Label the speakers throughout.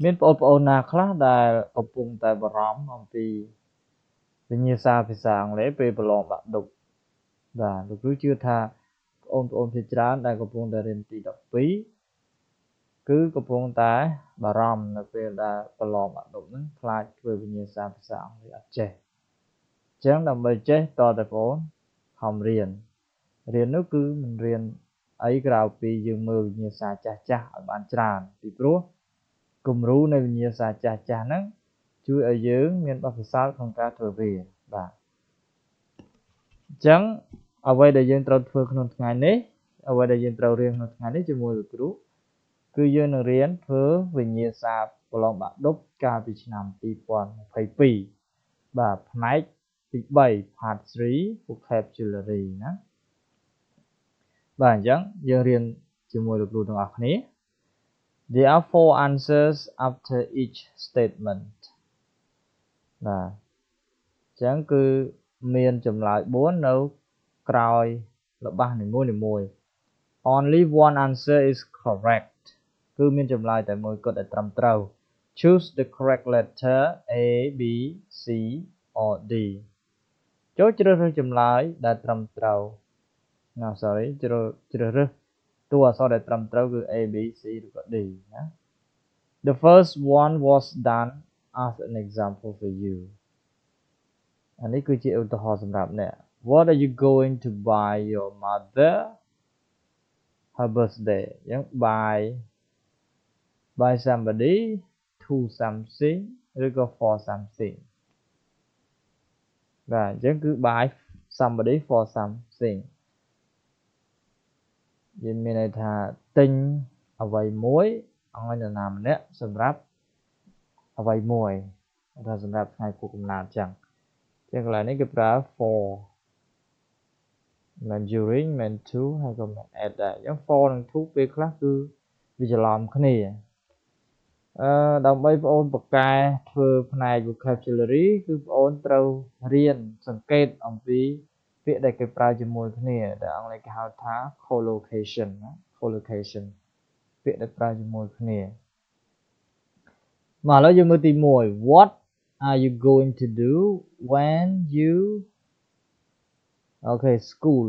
Speaker 1: មានបងប្អូនណាខ្លះដែលកំពុងតែបារម្ភអំពីវិញ្ញាសាភាសាអង់គ្លេសពេលប្រឡងបាក់ឌុបបាទលោកគ្រូជឿថាបងប្អូនជាច្រើនដែលកំពុងតែរៀនទី12គឺកំពុងតែបារម្ភនៅពេលដែលប្រឡងបាក់ឌុបហ្នឹងខ្លាចធ្វើវិញ្ញាសាភាសាអង់គ្លេសអត់ចេះអញ្ចឹងដើម្បីចេះតតែបងប្អូនខំរៀននោះគឺមិនរៀនអីក្រៅពីយើងមើលវិញ្ញាសាចាស់ឲ្យបានច្រើនពីព្រោះគំរូនៃវិញ្ញាសាចាស់ហ្នឹងជួយឲ្យយើងមានបទពិសោធន៍ក្នុងការធ្វើវាបាទអញ្ចឹងអ្វីដែលយើងត្រូវធ្វើក្នុងថ្ងៃនេះអ្វីដែលយើងត្រូវរៀនក្នុងថ្ងៃនេះជាមួយលោកគ្រូគឺយើងនឹងរៀនធ្វើវិញ្ញាសាប្រឡងបាក់ឌុបកាលពីឆ្នាំ2022បាទផ្នែកទី3 part 3 vocabulary ណាបាទអញ្ចឹងយើងរៀនជាមួយលោកគ្រូទាំងអស់គ្នា There are 4 answers after each statement បាទអញ្ចឹងគឺមានចម្លើយ4នៅក្រោយរបស់នីមួយៗ Only one answer is correct គឺមានចម្លើយតែមួយគត់ដែលត្រឹមត្រូវ Choose the correct letter A B C or D ចូលជ្រើសរើសចម្លើយដែលត្រឹមត្រូវ ជ្រើសរើសតួអក្សរដែលត្រឹមត្រូវគឺ A B C ឬក៏ D ណា The first one was done as an example for you អានេះគឺជាឧទាហរណ៍សម្រាប់អ្នក What are you going to buy your mother her birthday អញ្ចឹង buy somebody to something ឬក៏ for something បាទអញ្ចឹងគឺ buy somebody for something យើងមានន័យថាទិញអ្វីមួយឲ្យនរណាម្នាក់សម្រាប់អ្វីមួយថាសម្រាប់ថ្ងៃខួបកំណើតអញ្ចឹងកន្លែងនេះគេប្រើ for មិន during មិន to ហើយក៏មិន at ដែរអញ្ចឹង for និង to ពេលខ្លះគឺវាច្រឡំគ្នាដើម្បីបងអូនបកកែធ្វើផ្នែក vocabulary គឺបងអូនត្រូវរៀនសង្កេតអំពីពាក្យដែលគេប្រើជាមួយគ្នាដែលអង់គ្លេសគេហៅថា collocation ណា collocation ពាក្យដែលប្រើជាមួយគ្នាមកឥឡូវយើងមើលទី1 What are you going to do when you school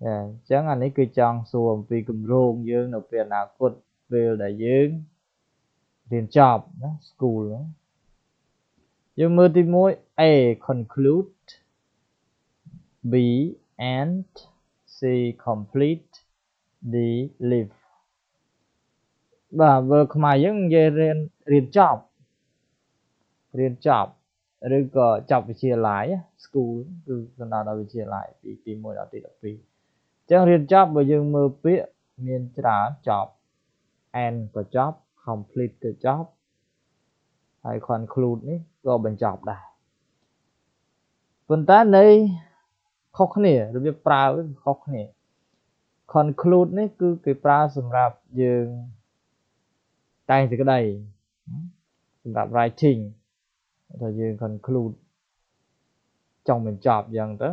Speaker 1: អញ្ចឹងអានេះគឺចង់សួរអំពីគម្រោងយើងនៅពេលអនាគតពេលដែលយើងរៀនចប់ណា school យើងមើលទី1 A conclude B end C complete D live បាទបើខ្មែរយើងនិយាយរៀនចប់ឬក៏ចប់វិទ្យាល័យ school គឺសំដៅដល់វិទ្យាល័យពីទី1ដល់ទី12អញ្ចឹងរៀនចប់បើយើងមើលពាក្យមានច្រើនចប់ end ក៏ចប់ complete ក៏ចប់ហើយ conclude នេះក៏បញ្ចប់ដែរប៉ុន្តែន័យខុសគ្នារបៀបប្រើវាខុសគ្នា conclude នេះគឺគេប្រើសម្រាប់យើងតែងសេចក្តីសម្រាប់ writing ថាយើង conclude ចង់បញ្ចប់យ៉ាងទៅ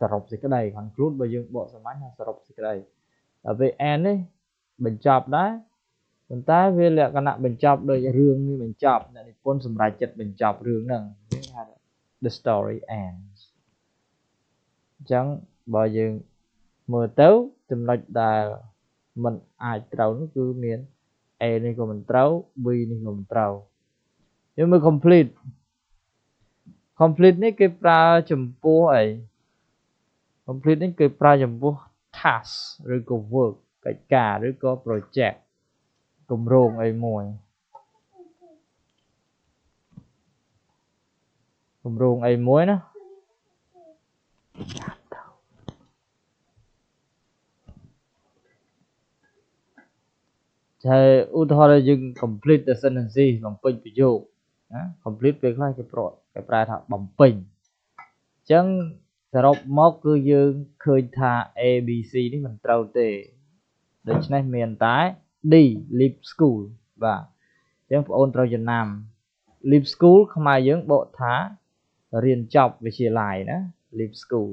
Speaker 1: សរុបសេចក្តី conclude បើយើងបកសាមញ្ញថាសរុបសេចក្តីដល់ពេល end នេះបញ្ចប់ដែរប៉ុន្តែវាលក្ខណៈបញ្ចប់ដោយរឿងនេះបញ្ចប់អ្នកនិពន្ធសម្រេចចិត្តបញ្ចប់រឿងហ្នឹងគេហៅ the story ends អញ្ចឹងបើយើងមើលទៅចំណុចដែលมันអាចត្រូវនោះគឺមាន A នេះក៏មិនត្រូវ B នេះក៏មិនត្រូវយើងមើល complete នេះគេប្រើចំពោះអី complete នេះគេប្រើចំពោះ task ឬក៏ work កិច្ចការឬក៏ project គម្រោងអីមួយណាតែឧទាហរណ៍យើង complete the sentences បំពេញប្រយោគណា complete ពេលខ្លះគេប្រែថាបំពេញអញ្ចឹងសរុបមកគឺយើងឃើញថា A B C នេះមិនត្រូវទេដូច្នេះមានតែ D leave school បាទអញ្ចឹងបងអូនត្រូវចំណាំ leave school ខ្មែរយើងបកថារៀនចប់វិទ្យាល័យណា leave school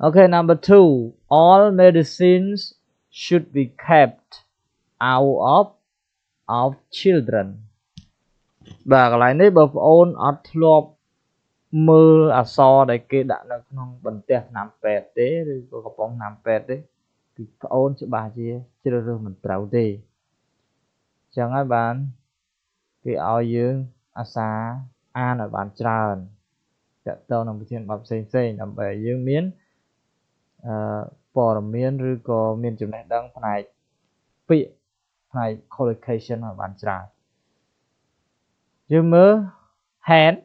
Speaker 1: Okay, number 2 all medicines should be kept out of children បាទកន្លែងនេះបើប្អូនអត់ធ្លាប់មើលអក្សរដែលគេដាក់នៅក្នុងបន្ទះថ្នាំពេទ្យទេឬក៏កំប៉ុងថ្នាំពេទ្យទេគឺប្អូនច្បាស់ជាជ្រើសរើសមិនត្រូវទេអញ្ចឹងហើយបានគេឲ្យយើងអាសាអានឲ្យបានច្រើនតើតើនឹងវិធានបទផ្សេងដើម្បីឲ្យយើងមានព័ត៌មានឬក៏មានចំណេះដឹងផ្នែកពាក្យផ្នែក collocation ឲ្យបានច្រើនយើងមើល hand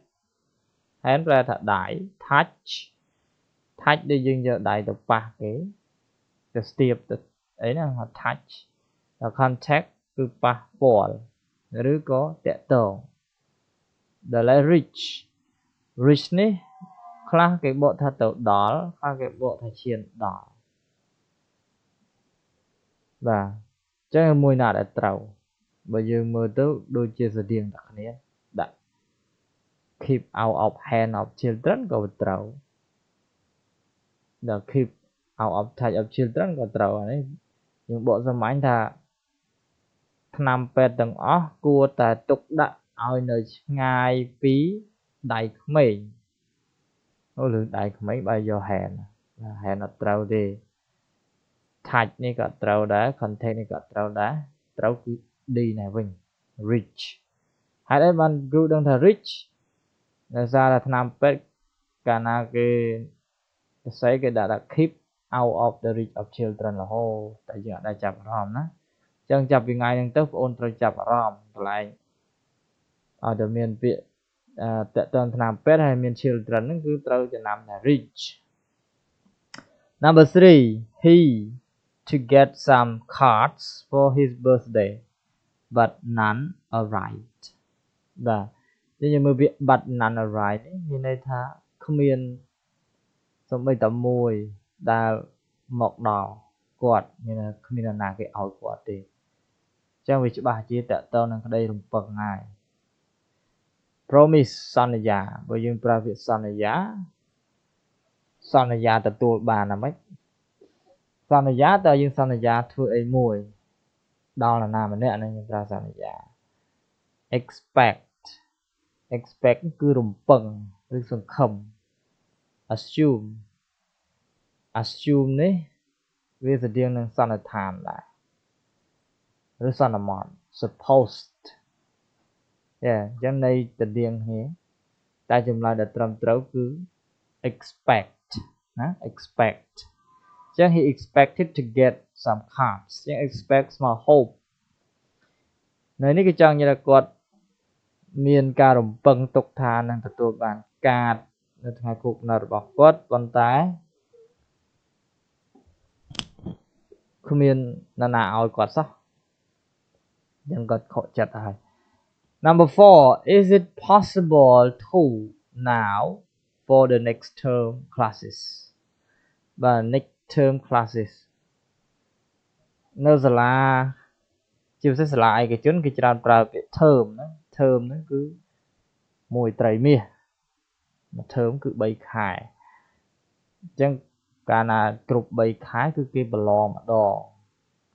Speaker 1: ប្រែថាដៃ touch ដែលយើងយកដៃទៅប៉ះគេទៅស្ទាបទៅអីណាហៅ touch ដល់ contact គឺប៉ះពាល់ឬក៏តាក់ទងដល់ reach នេះខ្លះគេបកថាទៅដល់ខ្លះគេបកថាឈានដល់បាទអញ្ចឹងមួយណាដែលត្រូវបើយើងមើលទៅដូចជាស្តៀងតែគ្នាដាក់ keep out of hand of children ក៏ត្រូវដល់ keep out of touch of children ក៏ត្រូវអានេះយើងបកសម្ាញ់ថាថ្នាំពេទ្យទាំងអស់គួរតែទុកដាក់ឲ្យនៅឆ្ងាយពីដៃក្មេងឬដៃក្មេងបើយក hand អត់ត្រូវទេ touch នេះក៏ត្រូវដែរ contact នេះក៏ត្រូវដែរត្រូវគឺ D នេះវិញ reach ហើយឯងបានគ្រូដឹងថា reach ដោយសារតែថ្នាំពេទ្យកាលណាគេស្អីគេដាក់ថា keep out of the reach of children រហូតតែយើងអត់ដែលចាប់អារម្មណ៍ណាអញ្ចឹងចាប់ពីថ្ងៃហ្នឹងទៅបងអូនត្រូវចាប់អារម្មណ៍កន្លែងឲ្យតែមានពាក្យតើតើថ្នាំពេទ្យហើយមាន children ហ្នឹងគឺត្រូវចំណាំថា reach number 3 he to get some cards for his birthday but none arrived បាទយើងមើលពាក្យ but none arrived នេះមានន័យថាគ្មានសូម្បីតែមួយដែលមកដល់គាត់មានថាគ្មាននរណាគេឲ្យគាត់ទេអញ្ចឹងវាច្បាស់ជាតើតើនឹងក្តីរំពឹងហើយ promise សន្យាបើយើងប្រើពាក្យសន្យាទទួលបានណាមិញសន្យាតើយើងសន្យាធ្វើអីមួយដល់នរណាម្នាក់ហ្នឹងយើងប្រើសន្យា expect គឺរំពឹងឬសង្ឃឹម assume នេះវាស្តៀងនឹងសន្និដ្ឋានដែរឬសន្មត់ supposed អញ្ចឹងន័យទៅដៀងគ្នាតែចម្លើយដែលត្រឹមត្រូវគឺ expect ណា expect អញ្ចឹង he expected to get some cards អញ្ចឹង expect ស្មើ hope នៅនេះគេចង់និយាយថាគាត់មានការរំពឹងទុកថានឹងទទួលបានកាតនៅថ្ងៃគូកំណើតរបស់គាត់ប៉ុន្តែគ្មាននរណាឲ្យគាត់សោះអញ្ចឹងគាត់ខកចិត្តហើយ number 4 is it possible to now for the next term classes បាទ next term classes នៅសាលាជាពិសេសសាលាឯកជនគេច្រើនប្រើពាក្យ term ណា term ហ្នឹងគឺមួយត្រីមាសមួយ term គឺ3ខែអញ្ចឹងកាលណាគ្រប់3ខែគឺគេបន្លម្ដង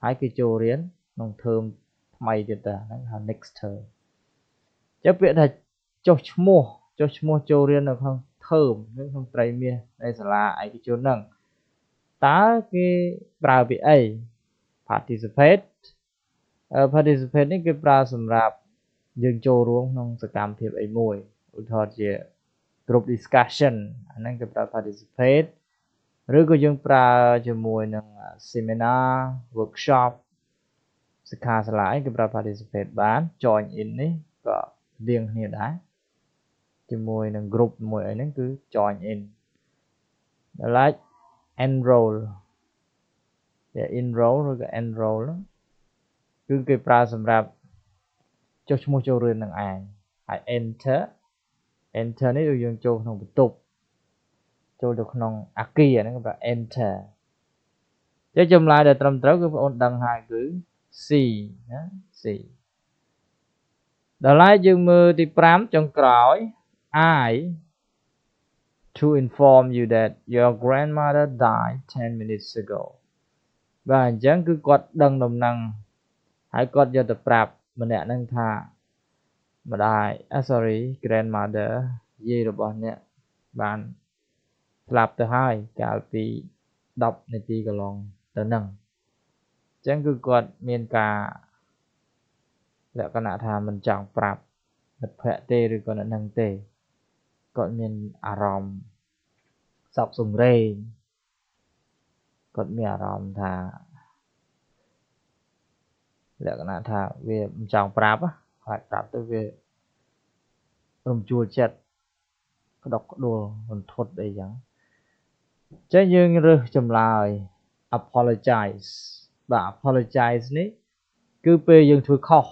Speaker 1: ហើយគេចូលរៀនក្នុង term ថ្មីទៀតតាហ្នឹងហៅ next term អញ្ចឹងពាក្យថាចុះឈ្មោះចូលរៀននៅក្នុង term នៅក្នុងត្រីមាសនៃសាលាឯកជនហ្នឹងតើគេប្រើពាក្យអី participate នេះគេប្រើសម្រាប់យើងចូលរួមក្នុងសកម្មភាពអីមួយឧទាហរណ៍ជា group discussion អាហ្នឹងគេប្រើ participate ឬក៏យើងប្រើជាមួយនឹង seminar workshop សិក្ខាសាលាគេប្រើ participate បាន join in នេះក៏ស្តៀងគ្នាដែរជាមួយនឹង group មួយអីហ្នឹងគឺ join in like enroll ឬក៏ enroll គឺគេប្រើសម្រាប់ចុះឈ្មោះចូលរៀននឹងឯងហើយ enter នេះគឺយើងចូលក្នុងបន្ទប់ចូលទៅក្នុងអគារហ្នឹងគេប្រើ enter ចឹងចម្លើយដែលត្រឹមត្រូវគឺបងអូនដឹងហើយគឺ C ណា C ដល់ហើយយើងមើលទី5ចុងក្រោយ I to inform you that your grandmother died 10 minutes ago và chẳng cứ quạt đằng đồng năng hãy quạt cho tập rạp mình nè nâng thà mà đại sorry grandmother gì rồi bọn nè bạn lạp từ hai cả vì đọc này thì cái lòng từ nâng chẳng cứ quạt miền cả lẽ cái nạ thà mình chẳng rạp mình phẹ tê rồi còn nâng tê còn miền ròm sọc sùng rê còn miền ròm thà lẽ cái nạ thà về chẳng rạp á phải rạp tới về rồng chua chẹt cái đọc đồ mình thốt đây chẳng trái dương rư chùm lại apologize và apologize ní cứ bê dương thui khó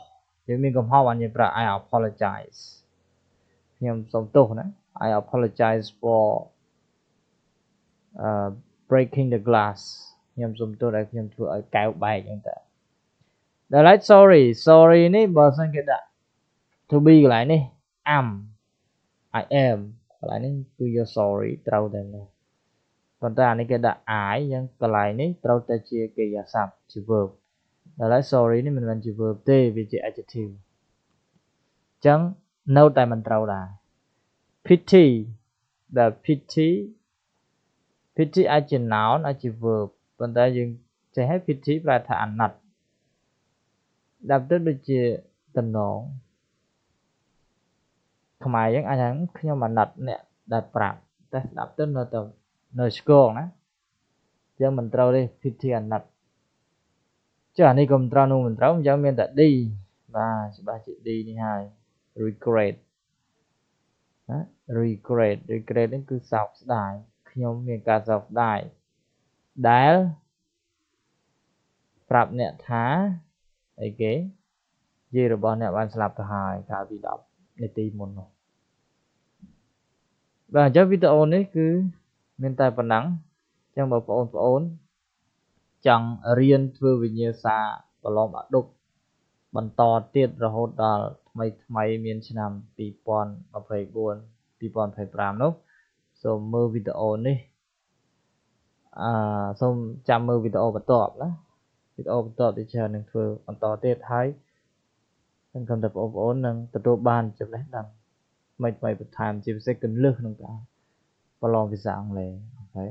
Speaker 1: nhưng mình còn hỏi anh như vậy I apologize nhưng sống tốt nữa I apologize for breaking the glass nhưng sống tốt đấy nhưng thui ở kéo bài như thế đó là sorry ní bờ sang cái đã to be lại ní I am lại ní to your sorry trâu đây nè còn ta này cái đã ái nhưng còn lại ní trâu ta chia cái giả sạp chữ verb đó là sorry ní mình làm chữ verb t vì chữ adjective chẳng nâu tại mình trâu là pity the pity ai chữ noun ai chữ verb còn ta dừng sẽ hết pity và thả ảnh nặt đáp tức được chữ tình nổ không ai những anh nhưng mà nặt nè đặt bạc ta đáp tức nó tầm nơi school á chứ mình trâu đi pity ảnh nặt chứ anh đi cùng trâu nu mình trâu giống miền tại đi và ba chữ đi đi hai regret đó. regret đến cứ sọc đạiខ្ញុំមានការសោកស្ដាយដែលប្រាប់អ្នកថាអីគេយាយរបស់អ្នកបានស្លាប់ទៅហើយកាលពី10នាទីមុននោះបាទអញ្ចឹងវីដេអូនេះគឺមានតែប៉ុណ្ណឹងអញ្ចឹងបងប្អូនចង់រៀនធ្វើវិញ្ញាសាប្រឡំអាដុកបន្តទៀតរហូតដល់ថ្មីមានឆ្នាំ2024 2025នោះសូមមើលវីដេអូនេះសូមចាំមើលវីដេអូបន្ទាប់ណាវីដេអូបន្ទាប់ទីច្រើននឹងធ្វើបន្តទៀតហើយសង្ឃឹមថាបងប្អូននឹងទទួលបានចំណេះដឹងថ្មីបន្ថែមជាពិសេសគន្លឹះក្នុងការប្រឡងភាសាអង់គ្លេសអូខេ